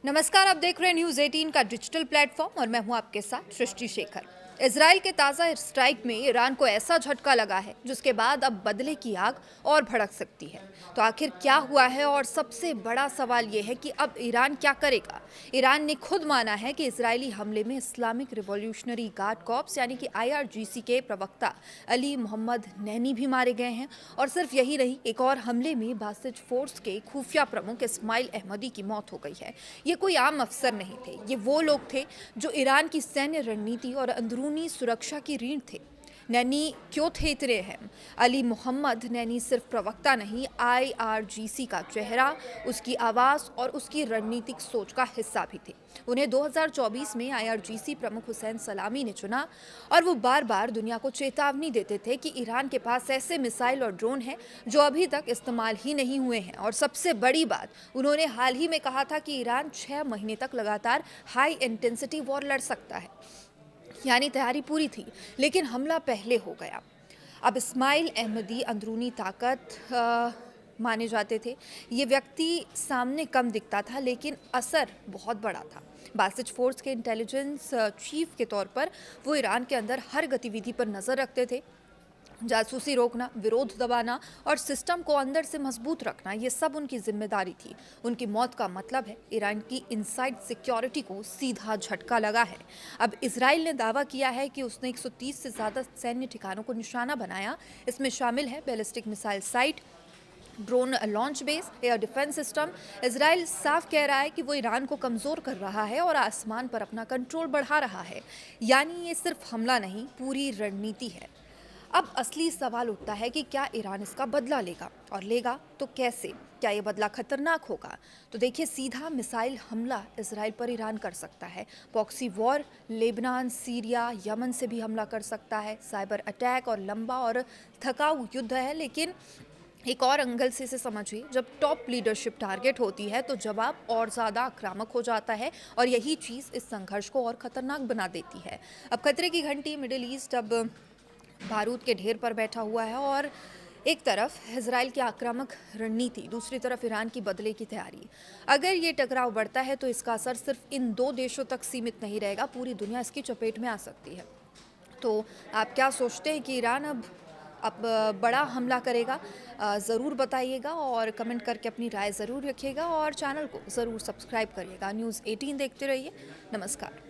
नमस्कार, आप देख रहे हैं न्यूज़ 18 का डिजिटल प्लेटफॉर्म और मैं हूं आपके साथ सृष्टि शेखर। इजराइल के ताज़ा स्ट्राइक में ईरान को ऐसा झटका लगा है जिसके बाद अब बदले की आग और भड़क सकती है। तो आखिर क्या हुआ है और सबसे बड़ा सवाल यह है कि अब ईरान क्या करेगा। ईरान ने खुद माना है कि इजरायली हमले में इस्लामिक रिवॉल्यूशनरी गार्ड कॉर्प्स यानी कि IRGC के प्रवक्ता अली मोहम्मद नैनी भी मारे गए हैं। और सिर्फ यही नहीं, एक और हमले में बासिज फोर्स के खुफिया प्रमुख इस्माइल अहमदी की मौत हो गई है। ये कोई आम अफसर नहीं थे, ये वो लोग थे जो ईरान की सैन्य रणनीति और अंदरूनी सुरक्षा की रीढ़ थे। नैनी क्यों थे इतने अहम? अली मोहम्मद नैनी सिर्फ प्रवक्ता नहीं, IRGC का चेहरा, उसकी आवाज़ और उसकी रणनीतिक सोच का हिस्सा भी थे। उन्हें 2024 में IRGC प्रमुख हुसैन सलामी ने चुना और वो बार बार दुनिया को चेतावनी देते थे कि ईरान के पास ऐसे मिसाइल और ड्रोन हैं जो अभी तक इस्तेमाल ही नहीं हुए हैं। और सबसे बड़ी बात, उन्होंने हाल ही में कहा था कि ईरान 6 महीने तक लगातार हाई इंटेंसिटी वॉर लड़ सकता है, यानी तैयारी पूरी थी, लेकिन हमला पहले हो गया। अब इस्माइल अहमदी अंदरूनी ताकत माने जाते थे। ये व्यक्ति सामने कम दिखता था लेकिन असर बहुत बड़ा था। बासिज फोर्स के इंटेलिजेंस चीफ के तौर पर वो ईरान के अंदर हर गतिविधि पर नज़र रखते थे। जासूसी रोकना, विरोध दबाना और सिस्टम को अंदर से मजबूत रखना, ये सब उनकी जिम्मेदारी थी। उनकी मौत का मतलब है ईरान की इनसाइड सिक्योरिटी को सीधा झटका लगा है। अब इजराइल ने दावा किया है कि उसने 130 से ज़्यादा सैन्य ठिकानों को निशाना बनाया। इसमें शामिल है ballistic missile site, drone launch base, air defence system. Israel साफ कह रहा है कि वो ईरान को कमज़ोर कर रहा है और आसमान पर अपना कंट्रोल बढ़ा रहा है। यानी ये सिर्फ हमला नहीं, पूरी रणनीति है। अब असली सवाल उठता है कि क्या ईरान इसका बदला लेगा, और लेगा तो कैसे? क्या ये बदला खतरनाक होगा? तो देखिए, सीधा मिसाइल हमला इजराइल पर ईरान कर सकता है। Proxy war, Lebanon, Syria, Yemen से भी हमला कर सकता है। साइबर अटैक और लंबा और थकाऊ युद्ध है। लेकिन एक और एंगल से इसे समझिए, जब टॉप लीडरशिप टारगेट होती है तो जवाब और ज़्यादा आक्रामक हो जाता है और यही चीज़ इस संघर्ष को और खतरनाक बना देती है। अब खतरे की घंटी मिडिल ईस्ट अब बारूद के ढेर पर बैठा हुआ है और एक तरफ इजराइल की आक्रामक रणनीति, दूसरी तरफ ईरान की बदले की तैयारी। अगर ये टकराव बढ़ता है तो इसका असर सिर्फ इन दो देशों तक सीमित नहीं रहेगा, पूरी दुनिया इसकी चपेट में आ सकती है। तो आप क्या सोचते हैं कि ईरान अब बड़ा हमला करेगा? ज़रूर बताइएगा और कमेंट करके अपनी राय ज़रूर रखिएगा और चैनल को ज़रूर सब्सक्राइब करिएगा। न्यूज़ 18 देखते रहिए। नमस्कार।